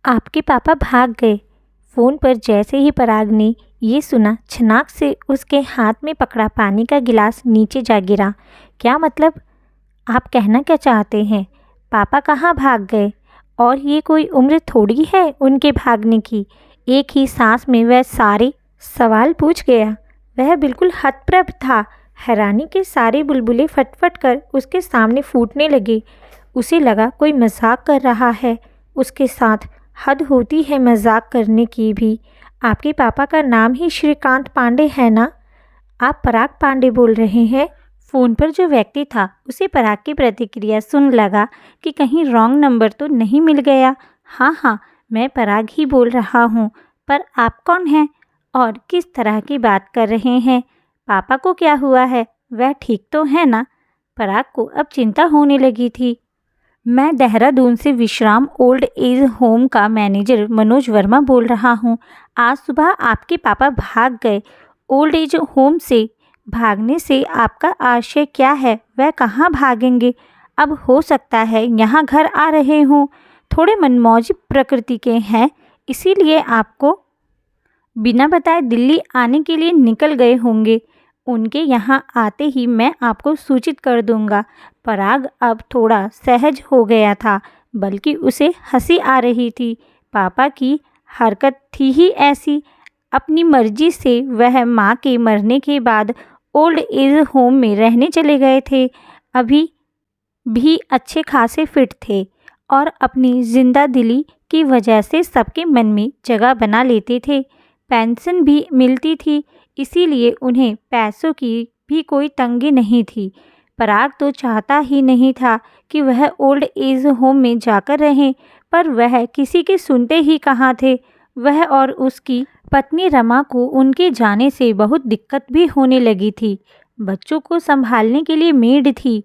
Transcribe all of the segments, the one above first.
आपके पापा भाग गए। फ़ोन पर जैसे ही पराग ने ये सुना, छनाक से उसके हाथ में पकड़ा पानी का गिलास नीचे जा गिरा। क्या मतलब? आप कहना क्या चाहते हैं? पापा कहाँ भाग गए? और ये कोई उम्र थोड़ी है उनके भागने की। एक ही सांस में वह सारे सवाल पूछ गया। वह बिल्कुल हतप्रभ था। हैरानी के सारे बुलबुले फटफट कर उसके सामने फूटने लगे। उसे लगा कोई मजाक कर रहा है उसके साथ। हद होती है मजाक करने की भी। आपके पापा का नाम ही श्रीकांत पांडे है ना? आप पराग पांडे बोल रहे हैं? फ़ोन पर जो व्यक्ति था उसे पराग की प्रतिक्रिया सुन लगा कि कहीं रॉन्ग नंबर तो नहीं मिल गया। हाँ हाँ, मैं पराग ही बोल रहा हूँ। पर आप कौन हैं और किस तरह की बात कर रहे हैं? पापा को क्या हुआ है? वह ठीक तो है ना? पराग को अब चिंता होने लगी थी। मैं देहरादून से विश्राम ओल्ड एज होम का मैनेजर मनोज वर्मा बोल रहा हूँ। आज सुबह आपके पापा भाग गए ओल्ड एज होम से। भागने से आपका आशय क्या है? वह कहाँ भागेंगे? अब हो सकता है यहाँ घर आ रहे हों। थोड़े मनमौजी प्रकृति के हैं, इसीलिए आपको बिना बताए दिल्ली आने के लिए निकल गए होंगे। उनके यहाँ आते ही मैं आपको सूचित कर दूंगा। पराग अब थोड़ा सहज हो गया था, बल्कि उसे हंसी आ रही थी। पापा की हरकत थी ही ऐसी। अपनी मर्जी से वह माँ के मरने के बाद ओल्ड एज होम में रहने चले गए थे। अभी भी अच्छे खासे फिट थे और अपनी जिंदा दिली की वजह से सबके मन में जगह बना लेते थे। पेंशन भी मिलती थी, इसीलिए उन्हें पैसों की भी कोई तंगी नहीं थी। पराग तो चाहता ही नहीं था कि वह ओल्ड एज होम में जाकर रहें, पर वह किसी के सुनते ही कहाँ थे। वह और उसकी पत्नी रमा को उनके जाने से बहुत दिक्कत भी होने लगी थी। बच्चों को संभालने के लिए मेड थी,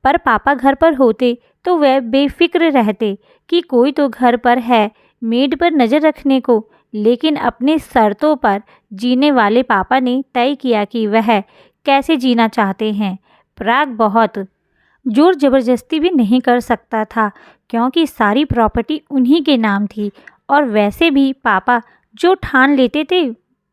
पर पापा घर पर होते तो वह बेफिक्र रहते कि कोई तो घर पर है मेड पर नज़र रखने को। लेकिन अपने शर्तों पर जीने वाले पापा ने तय किया कि वह कैसे जीना चाहते हैं। पराग बहुत जोर ज़बरदस्ती भी नहीं कर सकता था, क्योंकि सारी प्रॉपर्टी उन्हीं के नाम थी। और वैसे भी पापा जो ठान लेते थे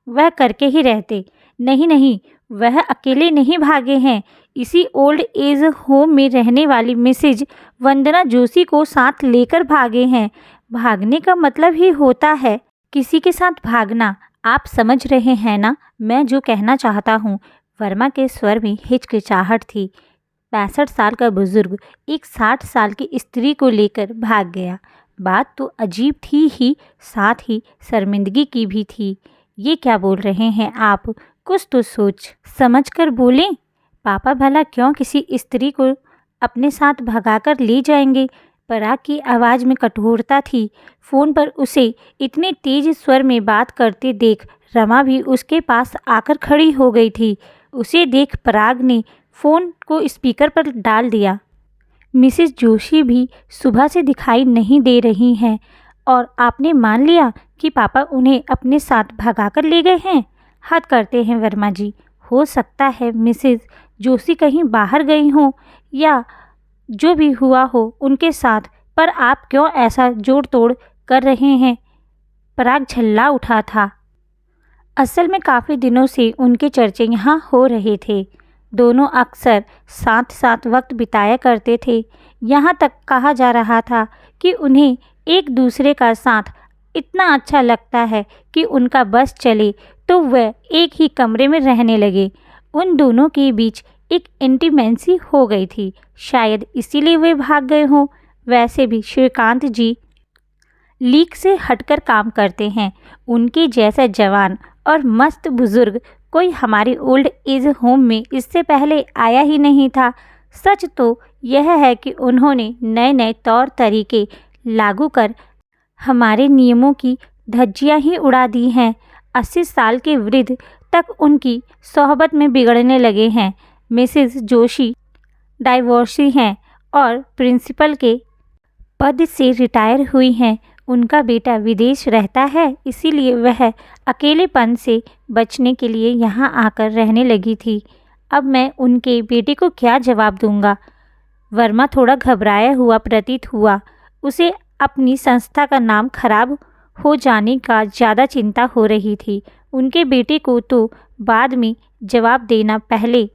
वह करके ही रहते। नहीं नहीं, वह अकेले नहीं भागे हैं। इसी ओल्ड एज होम में रहने वाली मिसेज वंदना जोशी को साथ लेकर भागे हैं। भागने का मतलब ही होता है किसी के साथ भागना। आप समझ रहे हैं ना मैं जो कहना चाहता हूँ? वर्मा के स्वर में हिचकिचाहट थी। 65 साल का बुजुर्ग एक 60 साल की स्त्री को लेकर भाग गया। बात तो अजीब थी ही, साथ ही शर्मिंदगी की भी थी। ये क्या बोल रहे हैं आप? कुछ तो सोच समझ कर बोलें। पापा भला क्यों किसी स्त्री को अपने साथ भगाकर ले जाएंगे? पराग की आवाज़ में कठोरता थी। फ़ोन पर उसे इतने तेज स्वर में बात करते देख रमा भी उसके पास आकर खड़ी हो गई थी। उसे देख पराग ने फ़ोन को स्पीकर पर डाल दिया। मिसेस जोशी भी सुबह से दिखाई नहीं दे रही हैं और आपने मान लिया कि पापा उन्हें अपने साथ भगाकर ले गए हैं? हद करते हैं वर्मा जी। हो सकता है मिसेस जोशी कहीं बाहर गई हों या जो भी हुआ हो उनके साथ, पर आप क्यों ऐसा जोड़ तोड़ कर रहे हैं? पराग झल्ला उठा था। असल में काफ़ी दिनों से उनके चर्चे यहाँ हो रहे थे। दोनों अक्सर साथ साथ वक्त बिताया करते थे। यहाँ तक कहा जा रहा था कि उन्हें एक दूसरे का साथ इतना अच्छा लगता है कि उनका बस चले तो वह एक ही कमरे में रहने लगे। उन दोनों के बीच एक इंटीमेंसी हो गई थी, शायद इसीलिए वे भाग गए हों। वैसे भी श्रीकांत जी लीक से हटकर काम करते हैं। उनके जैसा जवान और मस्त बुजुर्ग कोई हमारे ओल्ड एज होम में इससे पहले आया ही नहीं था। सच तो यह है कि उन्होंने नए नए तौर तरीके लागू कर हमारे नियमों की धज्जियां ही उड़ा दी हैं। 80 साल के वृद्ध तक उनकी सोहबत में बिगड़ने लगे हैं। मिसेस जोशी डाइवोर्सी हैं और प्रिंसिपल के पद से रिटायर हुई हैं। उनका बेटा विदेश रहता है, इसीलिए वह अकेलेपन से बचने के लिए यहाँ आकर रहने लगी थी। अब मैं उनके बेटे को क्या जवाब दूंगा? वर्मा थोड़ा घबराया हुआ प्रतीत हुआ। उसे अपनी संस्था का नाम खराब हो जाने का ज़्यादा चिंता हो रही थी। उनके बेटे को तो बाद में जवाब देना, पहले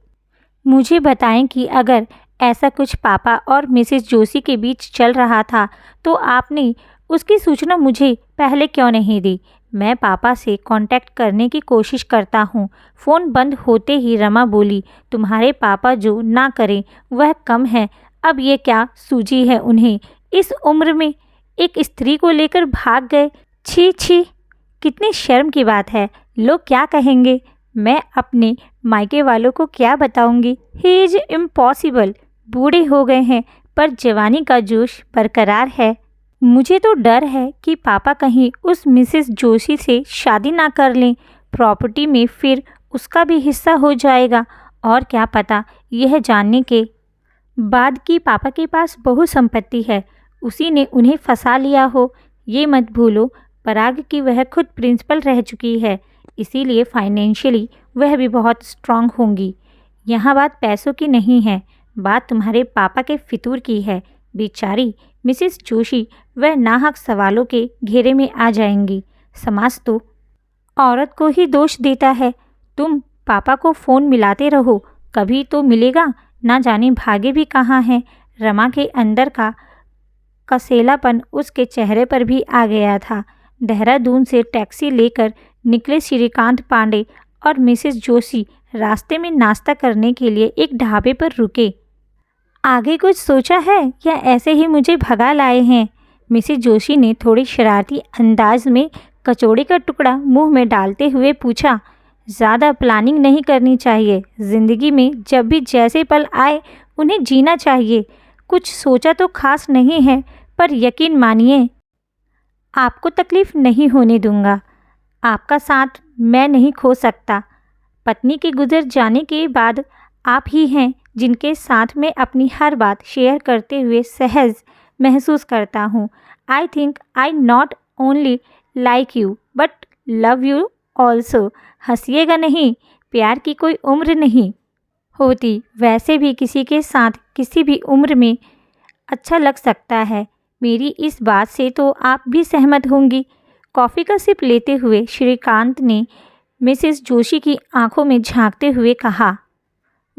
मुझे बताएं कि अगर ऐसा कुछ पापा और मिसेस जोशी के बीच चल रहा था तो आपने उसकी सूचना मुझे पहले क्यों नहीं दी? मैं पापा से कांटेक्ट करने की कोशिश करता हूँ। फ़ोन बंद होते ही रमा बोली, तुम्हारे पापा जो ना करें वह कम है, अब ये क्या सूझी है उन्हें? इस उम्र में एक स्त्री को लेकर भाग गए। छी छी, कितनी शर्म की बात है। लोग क्या कहेंगे? मैं अपने मायके वालों को क्या बताऊंगी? He is impossible. बूढ़े हो गए हैं पर जवानी का जोश बरकरार है। मुझे तो डर है कि पापा कहीं उस मिसेस जोशी से शादी ना कर लें। प्रॉपर्टी में फिर उसका भी हिस्सा हो जाएगा। और क्या पता यह जानने के बाद कि पापा के पास बहुत संपत्ति है, उसी ने उन्हें फंसा लिया हो। ये मत भूलो पराग की वह खुद प्रिंसिपल रह चुकी है, इसीलिए फाइनेंशियली वह भी बहुत स्ट्रांग होंगी। यहाँ बात पैसों की नहीं है, बात तुम्हारे पापा के फितूर की है। बेचारी मिसेस जोशी वह नाहक सवालों के घेरे में आ जाएंगी। समाज तो औरत को ही दोष देता है। तुम पापा को फ़ोन मिलाते रहो, कभी तो मिलेगा। ना जाने भागे भी कहाँ हैं। रमा के अंदर का कसेलापन उसके चेहरे पर भी आ गया था। देहरादून से टैक्सी लेकर निकले श्रीकांत पांडे और मिसेस जोशी रास्ते में नाश्ता करने के लिए एक ढाबे पर रुके। आगे कुछ सोचा है या ऐसे ही मुझे भगा लाए हैं? मिसेस जोशी ने थोड़ी शरारती अंदाज में कचौड़ी का टुकड़ा मुंह में डालते हुए पूछा। ज़्यादा प्लानिंग नहीं करनी चाहिए। ज़िंदगी में जब भी जैसे पल आए उन्हें जीना चाहिए। कुछ सोचा तो खास नहीं है, पर यकीन मानिए आपको तकलीफ़ नहीं होने दूंगा। आपका साथ मैं नहीं खो सकता। पत्नी के गुजर जाने के बाद आप ही हैं जिनके साथ मैं अपनी हर बात शेयर करते हुए सहज महसूस करता हूँ। I think I not only like you but love you also. हंसिएगा नहीं, प्यार की कोई उम्र नहीं होती। वैसे भी किसी के साथ किसी भी उम्र में अच्छा लग सकता है। मेरी इस बात से तो आप भी सहमत होंगी। कॉफ़ी का सिप लेते हुए श्रीकांत ने मिसेस जोशी की आंखों में झांकते हुए कहा।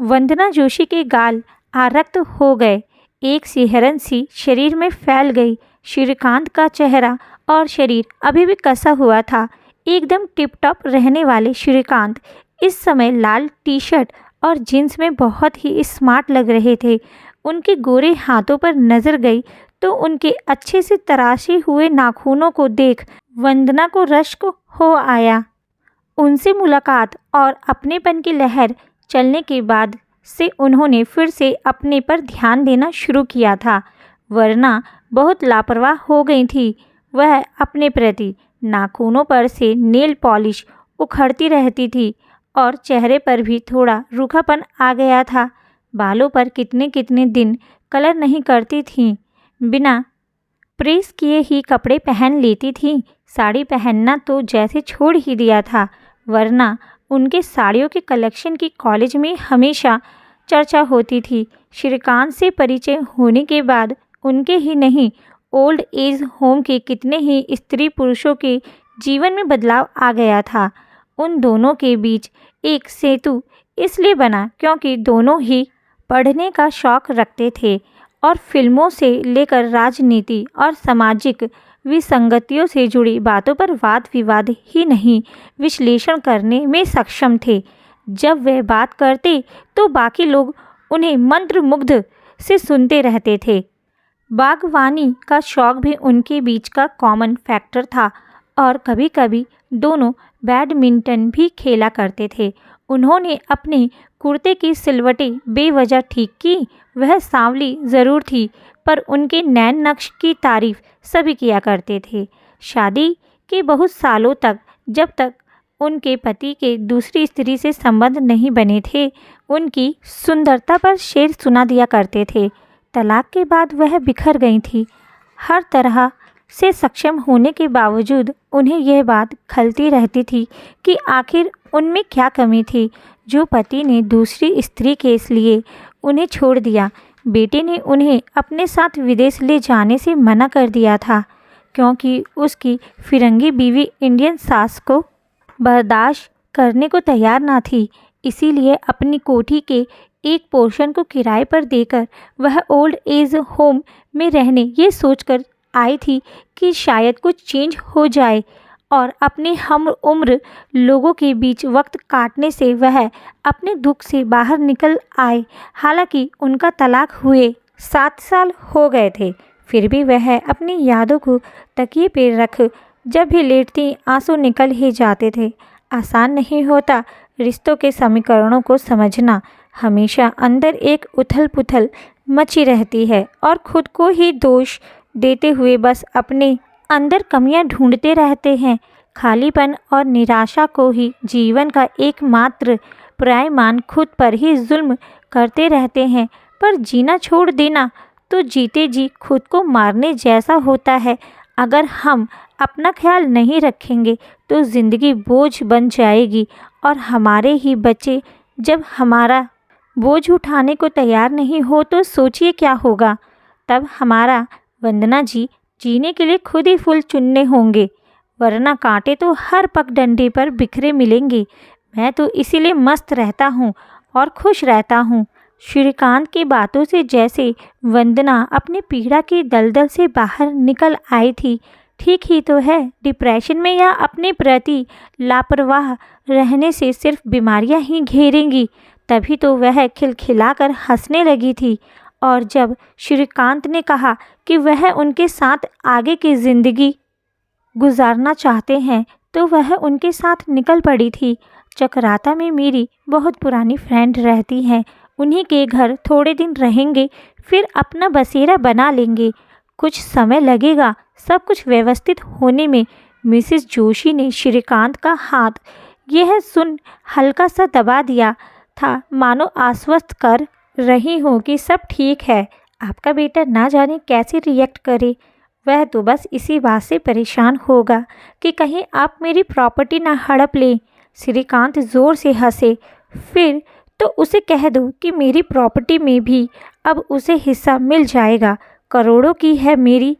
वंदना जोशी के गाल आरक्त हो गए, एक सिहरन सी शरीर में फैल गई। श्रीकांत का चेहरा और शरीर अभी भी कसा हुआ था। एकदम टिप टॉप रहने वाले श्रीकांत इस समय लाल टी शर्ट और जींस में बहुत ही स्मार्ट लग रहे थे। उनके गोरे हाथों पर नज़र गई तो उनके अच्छे से तराशे हुए नाखूनों को देख वंदना को रश्क हो आया। उनसे मुलाकात और अपनेपन की लहर चलने के बाद से उन्होंने फिर से अपने पर ध्यान देना शुरू किया था, वरना बहुत लापरवाह हो गई थी वह अपने प्रति। नाखूनों पर से नेल पॉलिश उखड़ती रहती थी और चेहरे पर भी थोड़ा रूखापन आ गया था। बालों पर कितने कितने दिन कलर नहीं करती थीं, बिना प्रेस किए ही कपड़े पहन लेती थीं। साड़ी पहनना तो जैसे छोड़ ही दिया था, वरना उनके साड़ियों के कलेक्शन की कॉलेज में हमेशा चर्चा होती थी। श्रीकांत से परिचय होने के बाद उनके ही नहीं, ओल्ड एज होम के कितने ही स्त्री पुरुषों के जीवन में बदलाव आ गया था। उन दोनों के बीच एक सेतु इसलिए बना क्योंकि दोनों ही पढ़ने का शौक़ रखते थे और फिल्मों से लेकर राजनीति और सामाजिक विसंगतियों से जुड़ी बातों पर वाद विवाद ही नहीं, विश्लेषण करने में सक्षम थे। जब वे बात करते तो बाकी लोग उन्हें मंत्रमुग्ध से सुनते रहते थे। बागवानी का शौक़ भी उनके बीच का कॉमन फैक्टर था और कभी कभी दोनों बैडमिंटन भी खेला करते थे। उन्होंने अपने कुर्ते की सिलवटें बेवजह ठीक की। वह सांवली ज़रूर थी पर उनके नैन नक्श की तारीफ़ सभी किया करते थे। शादी के बहुत सालों तक, जब तक उनके पति के दूसरी स्त्री से संबंध नहीं बने थे, उनकी सुंदरता पर शेर सुना दिया करते थे। तलाक के बाद वह बिखर गई थी। हर तरह से सक्षम होने के बावजूद उन्हें यह बात खलती रहती थी कि आखिर उनमें क्या कमी थी जो पति ने दूसरी स्त्री के इसलिए उन्हें छोड़ दिया। बेटे ने उन्हें अपने साथ विदेश ले जाने से मना कर दिया था, क्योंकि उसकी फिरंगी बीवी इंडियन सास को बर्दाश्त करने को तैयार ना थी। इसीलिए अपनी कोठी के एक पोर्शन को किराए पर देकर वह ओल्ड एज होम में रहने ये सोचकर आई थी कि शायद कुछ चेंज हो जाए और अपने हम उम्र लोगों के बीच वक्त काटने से वह अपने दुख से बाहर निकल आए। हालांकि उनका तलाक हुए 7 साल हो गए थे, फिर भी वह अपनी यादों को तकिए पे रख जब भी लेटती आंसू निकल ही जाते थे। आसान नहीं होता रिश्तों के समीकरणों को समझना। हमेशा अंदर एक उथल पुथल मची रहती है और खुद को ही दोष देते हुए बस अपने अंदर कमियां ढूंढते रहते हैं। खालीपन और निराशा को ही जीवन का एकमात्र पर्याय मान खुद पर ही जुल्म करते रहते हैं। पर जीना छोड़ देना तो जीते जी खुद को मारने जैसा होता है। अगर हम अपना ख्याल नहीं रखेंगे तो ज़िंदगी बोझ बन जाएगी और हमारे ही बच्चे जब हमारा बोझ उठाने को तैयार नहीं हो तो सोचिए क्या होगा। तब हमारा वंदना जी जीने के लिए खुद ही फूल चुनने होंगे, वरना कांटे तो हर पगडंडी पर बिखरे मिलेंगे। मैं तो इसीलिए मस्त रहता हूँ और खुश रहता हूँ। श्रीकांत की बातों से जैसे वंदना अपनी पीड़ा की दलदल से बाहर निकल आई थी। ठीक ही तो है, डिप्रेशन में या अपने प्रति लापरवाह रहने से सिर्फ बीमारियां ही घेरेंगी। तभी तो वह खिलखिलाकर हंसने लगी थी और जब श्रीकांत ने कहा कि वह उनके साथ आगे की ज़िंदगी गुजारना चाहते हैं तो वह उनके साथ निकल पड़ी थी। चकराता में मेरी बहुत पुरानी फ्रेंड रहती हैं, उन्हीं के घर थोड़े दिन रहेंगे, फिर अपना बसेरा बना लेंगे। कुछ समय लगेगा सब कुछ व्यवस्थित होने में। मिसेस जोशी ने श्रीकांत का हाथ यह सुन हल्का सा दबा दिया था, मानो आश्वस्त कर रही हो कि सब ठीक है। आपका बेटा ना जाने कैसे रिएक्ट करे। वह तो बस इसी बात से परेशान होगा कि कहीं आप मेरी प्रॉपर्टी ना हड़प लें। श्रीकांत ज़ोर से हंसे। फिर तो उसे कह दो कि मेरी प्रॉपर्टी में भी अब उसे हिस्सा मिल जाएगा। करोड़ों की है मेरी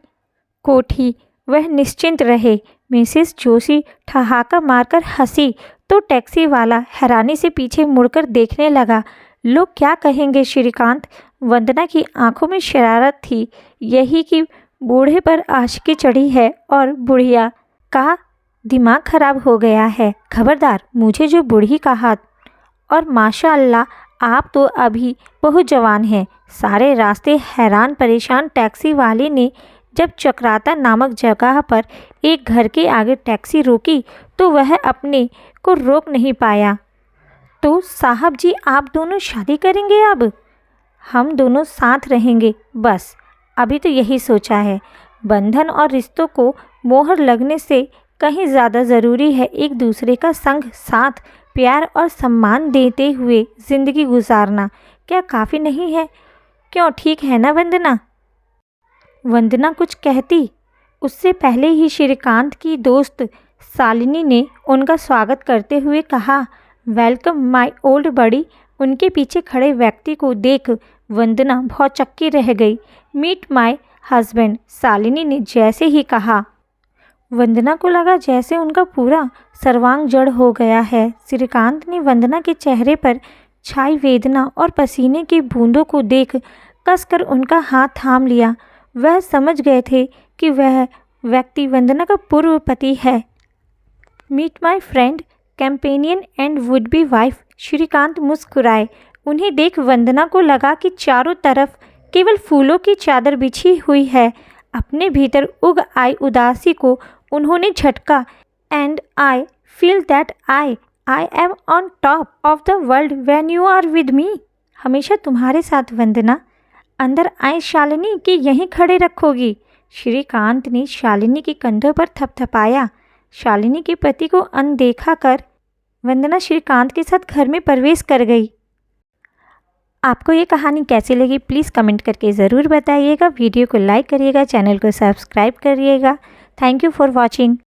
कोठी, वह निश्चिंत रहे। मिसेस जोशी ठहाका मारकर हंसी तो टैक्सी वाला हैरानी से पीछे मुड़कर देखने लगा। लोग क्या कहेंगे श्रीकांत? वंदना की आंखों में शरारत थी। यही कि बूढ़े पर आशिकी चढ़ी है और बुढ़िया का दिमाग खराब हो गया है। खबरदार मुझे जो बूढ़ी कहा। और माशाअल्लाह आप तो अभी बहुत जवान हैं। सारे रास्ते हैरान परेशान टैक्सी वाले ने जब चक्राता नामक जगह पर एक घर के आगे टैक्सी रोकी तो वह अपने को रोक नहीं पाया। तो साहब जी आप दोनों शादी करेंगे? अब हम दोनों साथ रहेंगे, बस अभी तो यही सोचा है। बंधन और रिश्तों को मोहर लगने से कहीं ज़्यादा ज़रूरी है एक दूसरे का संग साथ, प्यार और सम्मान देते हुए ज़िंदगी गुजारना। क्या काफ़ी नहीं है? क्यों, ठीक है ना वंदना? वंदना कुछ कहती उससे पहले ही श्रीकांत की दोस्त शालिनी ने उनका स्वागत करते हुए कहा, वेलकम माय ओल्ड बडी। उनके पीछे खड़े व्यक्ति को देख वंदना भौचक्की रह गई। मीट माय हस्बैंड, शालिनी ने जैसे ही कहा, वंदना को लगा जैसे उनका पूरा सर्वांग जड़ हो गया है। श्रीकांत ने वंदना के चेहरे पर छाई वेदना और पसीने की बूंदों को देख कसकर उनका हाथ थाम लिया। वह समझ गए थे कि वह व्यक्ति वंदना का पूर्व पति है। Meet my friend, companion and would be wife. Shrikant मुस्कुराए। उन्हें देख वंदना को लगा कि चारों तरफ केवल फूलों की चादर बिछी हुई है। अपने भीतर उग आई उदासी को उन्होंने झटका। And I feel that I am on top of the world when you are with me. हमेशा तुम्हारे साथ वंदना। अंदर आए शालिनी कि यहीं खड़े रखोगी? श्रीकांत ने शालिनी के कंधों पर थपथपाया। शालिनी के पति को अनदेखा कर वंदना श्रीकांत के साथ घर में प्रवेश कर गई। आपको ये कहानी कैसी लगी प्लीज़ कमेंट करके ज़रूर बताइएगा। वीडियो को लाइक करिएगा, चैनल को सब्सक्राइब करिएगा। Thank you for watching.